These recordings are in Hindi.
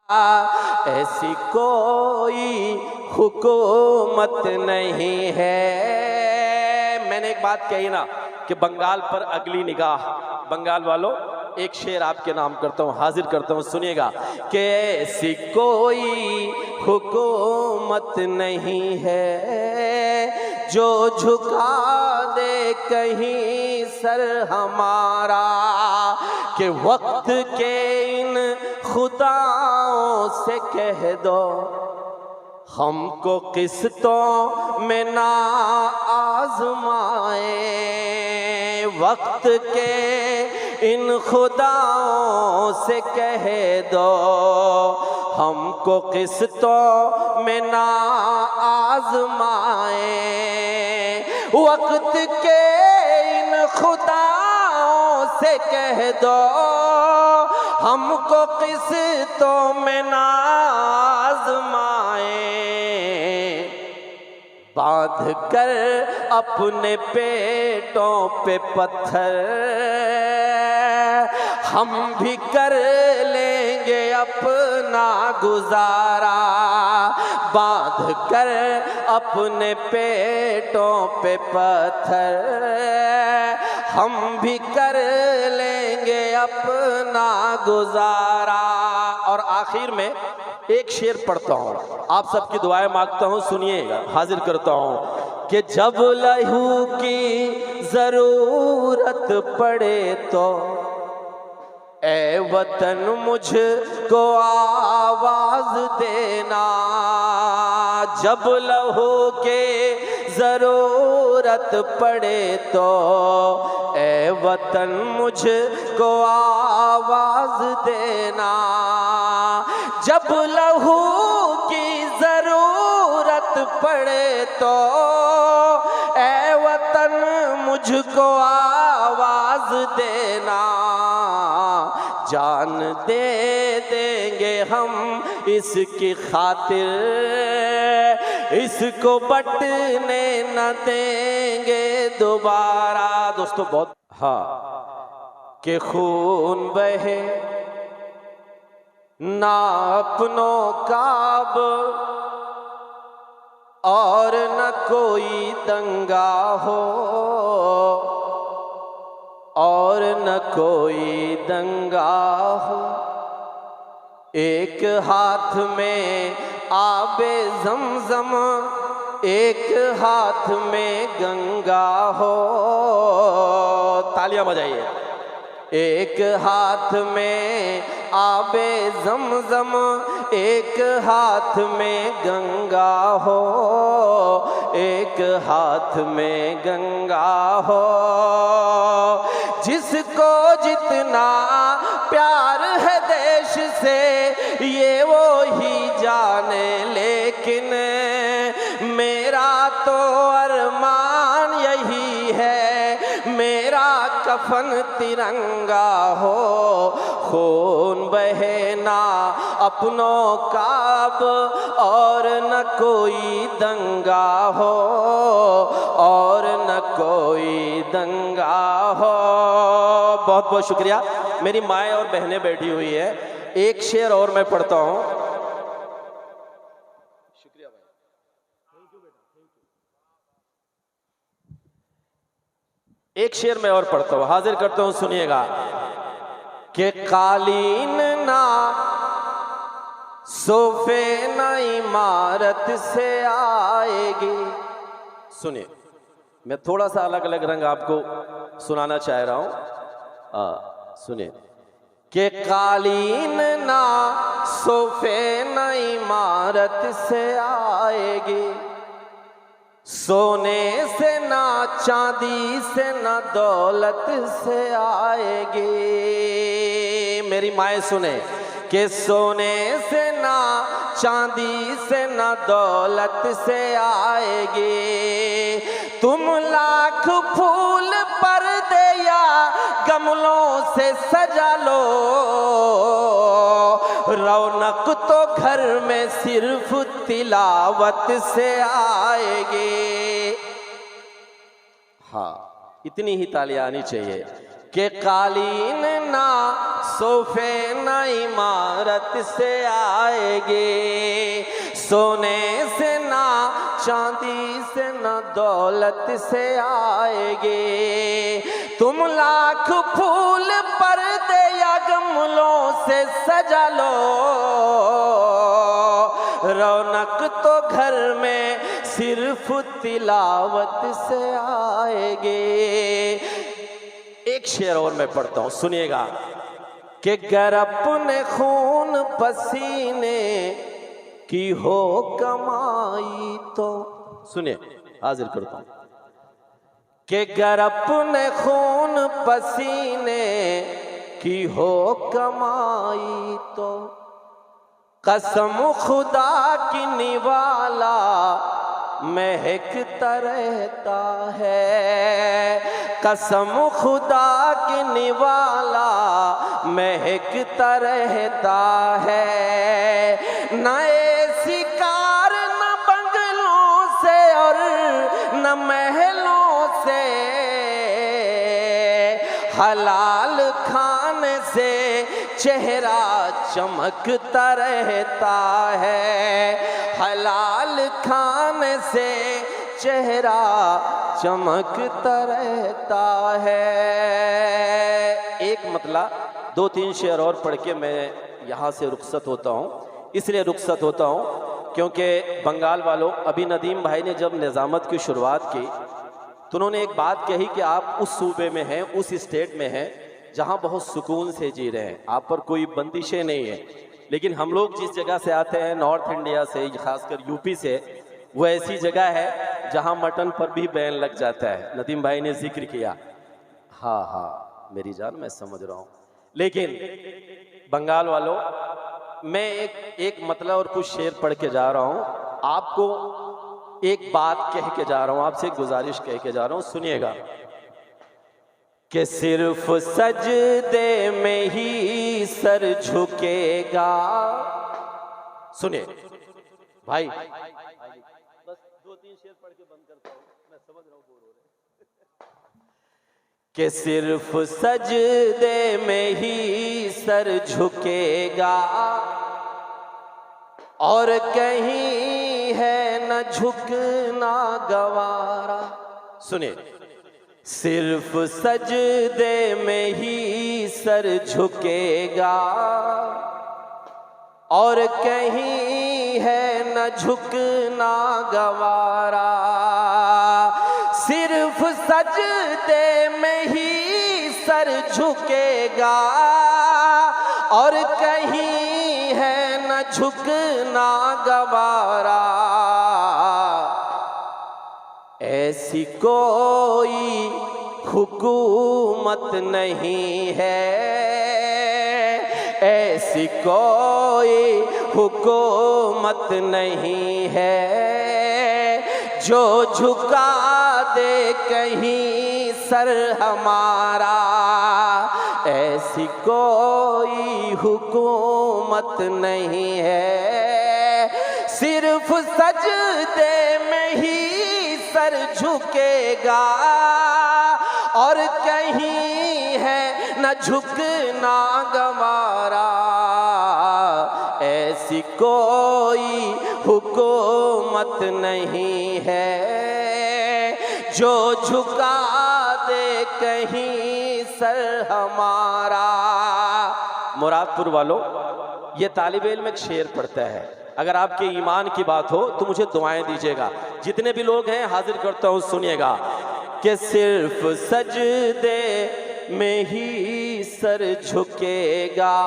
ऐसी कोई हुकूमत नहीं है। मैंने एक बात कही ना कि बंगाल पर अगली निगाह। बंगाल वालों, एक शेर आपके नाम करता हूँ, हाजिर करता हूँ, सुनिएगा कि ऐसी कोई हुकूमत नहीं है जो झुका दे कहीं सर हमारा, कि वक्त के इन खुदाओं से कह दो हमको किस्तों में ना आजमाए। वक्त के इन खुदाओं से कह दो हमको किस्तों में ना आजमाए। वक्त के इन खुदाओं से कह दो हमको किस्तों में ना आजमाए। बांध कर अपने पेटों पे पत्थर हम भी कर लेंगे अपना गुजारा। बांध कर अपने पेटों पे पत्थर हम भी कर लेंगे अपना गुजारा। और आखिर में एक शेर पढ़ता हूँ, आप सबकी दुआएं मांगता हूँ, सुनिएगा, हाजिर करता हूँ कि जब लहू की जरूरत पड़े तो ए वतन मुझको आवाज देना। जब लहू के जरूरत पड़े तो ए वतन मुझको आवाज देना। जब लहू की जरूरत पड़े तो ए वतन मुझको आवाज देना। जान दे देंगे हम इसकी खातिर, इसको बटने न देंगे दोबारा। दोस्तों बहुत कि खून बहे ना अपनों का अब और न कोई दंगा हो, और न कोई दंगा हो। एक हाथ में आबे ज़मज़म, एक हाथ में गंगा हो। तालियां बजाइए। एक हाथ में आबे ज़मज़म, एक हाथ में गंगा हो, एक हाथ में गंगा हो। जिसको जितना प्यार है देश से ये वो ही जाने, लेकिन मेरा तो अरमान यही है मेरा कफन तिरंगा हो। खून बहे ना अपनों का अब और न कोई दंगा हो, और न कोई दंगा हो। बहुत बहुत शुक्रिया। मेरी माएँ और बहनें बैठी हुई है। एक शेर और मैं पढ़ता हूँ। शुक्रिया भाई, थैंक यू बेटा, थैंक यू। एक शेर मैं और पढ़ता हूँ, हाजिर करता हूँ, सुनिएगा कि कालीन ना सोफे ना इमारत से आएगी। सुनिए, मैं थोड़ा सा अलग अलग रंग आपको सुनाना चाह रहा हूं। सुनिए कि कालीन ना सोफे ना इमारत से आएगी, सोने से ना चांदी से ना दौलत से आएगी। मेरी माएँ सुने कि सोने से ना चांदी से ना दौलत से आएगी। तुम लाख फूल पर्दे या गमलों से सजा लो, रौनक तो घर में सिर्फ तिलावत से आएगी। हाँ, इतनी ही तालियां आनी चाहिए कि कालीन ना सोफे न इमारत से आएंगे, सोने से ना चांदी से न दौलत से आएंगे। तुम लाख फूल पर्दे या गमलों से सजा लो, रौनक तो घर में सिर्फ तिलावत से आएंगे। एक शेर और मैं पढ़ता हूं, सुनिएगा कि गर अपने खून पसीने की हो कमाई तो, सुनिए हाजिर करता हूं कि गर अपने खून पसीने की हो कमाई तो, कसम खुदा की निवाला महकता रहता है, कसम खुदा की निवाला महकता रहता है। न ऐसी कार न बंगलों से और न महलों से, हलाल खाने से चेहरा चमकता रहता है, हलाल खाने से चेहरा चमकता रहता है। एक मतलब 2-3 शेर और पढ़ के मैं यहाँ से रुखसत होता हूँ। इसलिए रुखसत होता हूँ क्योंकि बंगाल वालों, अभी नदीम भाई ने जब निज़ामत की शुरुआत की तो उन्होंने एक बात कही कि आप उस सूबे में हैं, उस स्टेट में हैं जहाँ बहुत सुकून से जी रहे हैं, आप पर कोई बंदिशें नहीं है। लेकिन हम लोग जिस जगह से आते हैं, नॉर्थ इंडिया से, खासकर यूपी से, वो ऐसी जगह है जहाँ मटन पर भी बैन लग जाता है। नदीम भाई ने जिक्र किया। हाँ हाँ मेरी जान, मैं समझ रहा हूँ। लेकिन बंगाल वालों, मैं एक मतलब और कुछ शेर पढ़ के जा रहा हूँ, आपको एक बात कह के जा रहा हूँ, आपसे गुजारिश कह के जा रहा हूँ, सुनिएगा कि सिर्फ सजदे में ही सर झुकेगा। सुनिए भाई, बस 2-3 शेर पढ़ के बंद करता हूँ, मैं समझ रहा हूँ बोर हो रहे कि सिर्फ सजदे में ही सर झुकेगा और कहीं है न झुकना गवारा। सुनिए, सिर्फ सजदे में ही सर झुकेगा और कहीं है न झुकना गवारा। सिर्फ सजदे में ही सर झुकेगा और कहीं है न झुकना गवारा। ऐसी कोई हुकूमत नहीं है, ऐसी कोई हुकूमत नहीं है जो झुका दे कहीं सर हमारा। ऐसी कोई हुकूमत नहीं है, सिर्फ सजदे में ही सर झुकेगा और कहीं है न झुकना गवारा। ऐसी कोई हुकूमत नहीं है जो झुका दे कहीं सर हमारा। मुरादपुर वालों, ये तालिब इल्म एक शेर पढ़ता है, अगर आपके ईमान की बात हो तो मुझे दुआएं दीजिएगा। जितने भी लोग हैं हाजिर करता हूँ, सुनिएगा कि सिर्फ सजदे में ही सर झुकेगा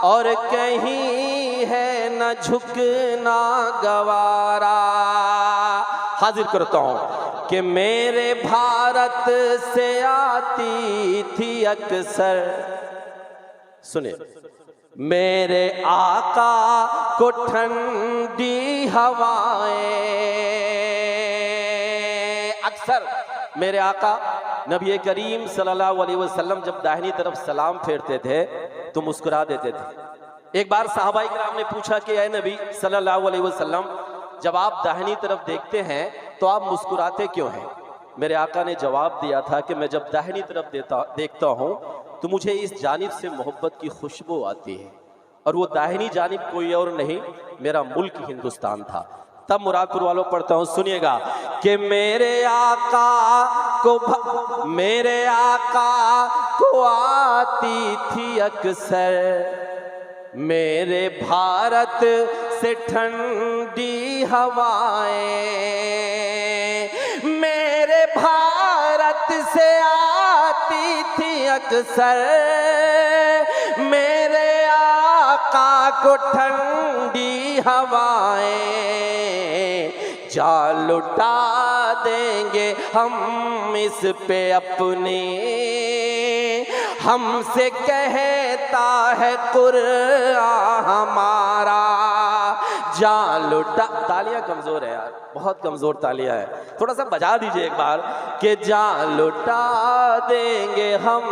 और कहीं है न झुकना गवारा। हाजिर करता हूँ कि मेरे भारत से आती थी अक्सर, सुने, मेरे आका को ठंडी हवाएं। अक्सर मेरे आका नबी करीम सल्लल्लाहु अलैहि वसल्लम जब दाहिनी तरफ सलाम फेरते थे तो मुस्कुरा देते थे। एक बार साहबाई किराम ने पूछा कि ऐ नबी सल्लल्लाहु अलैहि वसल्लम, जब आप दाहिनी तरफ देखते हैं तो आप मुस्कुराते क्यों हैं? मेरे आका ने जवाब दिया था कि मैं जब दाहिनी तरफ देखता हूँ तो मुझे इस जानिब से मोहब्बत की खुशबू आती है, और वो दाहिनी जानिब कोई और नहीं, मेरा मुल्क हिंदुस्तान था। तब मुरादपुर वालों पढ़ता हूँ, सुनिएगा कि मेरे आका को आती थी अक्सर मेरे भारत से ठंडी हवाएं, मेरे भारत से आती थी अक्सर मेरे आका को ठंडी हवाएं, जान लुटा देंगे हम इस पे अपनी, हमसे कहता है कुरान हमारा, जान लुटा। तालियां कमजोर है यार, बहुत कमजोर तालियां है, थोड़ा सा बजा दीजिए एक बार कि जान लुटा देंगे हम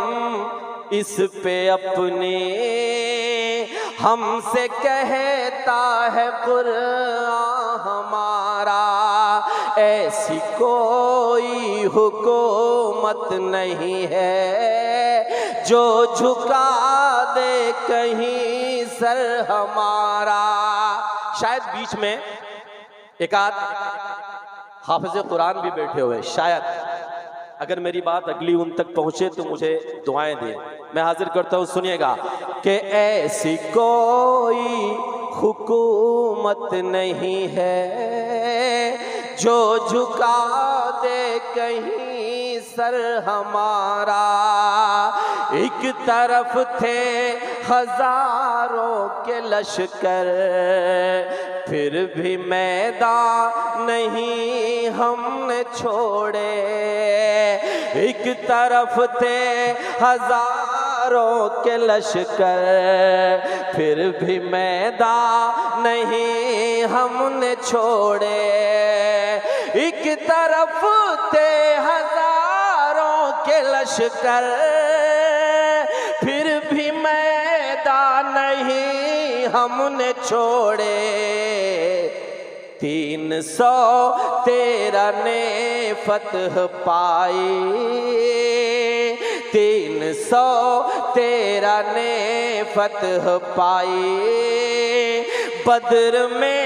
इस पे अपनी, हमसे कहता है कुरान हमारा, ऐसी कोई हुकूमत नहीं है जो झुका दे कहीं सर हमारा। शायद बीच में एक आध हाफिज़ कुरान भी बैठे हुए, शायद अगर मेरी बात अगली उन तक पहुंचे तो मुझे दुआएं दें। मैं हाजिर करता हूं, सुनिएगा कि ऐसी कोई हुकूमत नहीं है जो झुका दे कहीं सर हमारा, एक तरफ थे हजारों के लश्कर फिर भी मैदान नहीं हमने छोड़े, एक तरफ थे हजारों के लश्कर फिर भी मैदान नहीं हमने छोड़े, एक तरफ थे हजारों के लश्कर फिर भी मैदान नहीं हमने छोड़े, 313 ने फतह पाई, 313 ने फतह पाई, बद्र में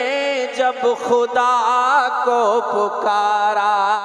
जब खुदा को पुकारा।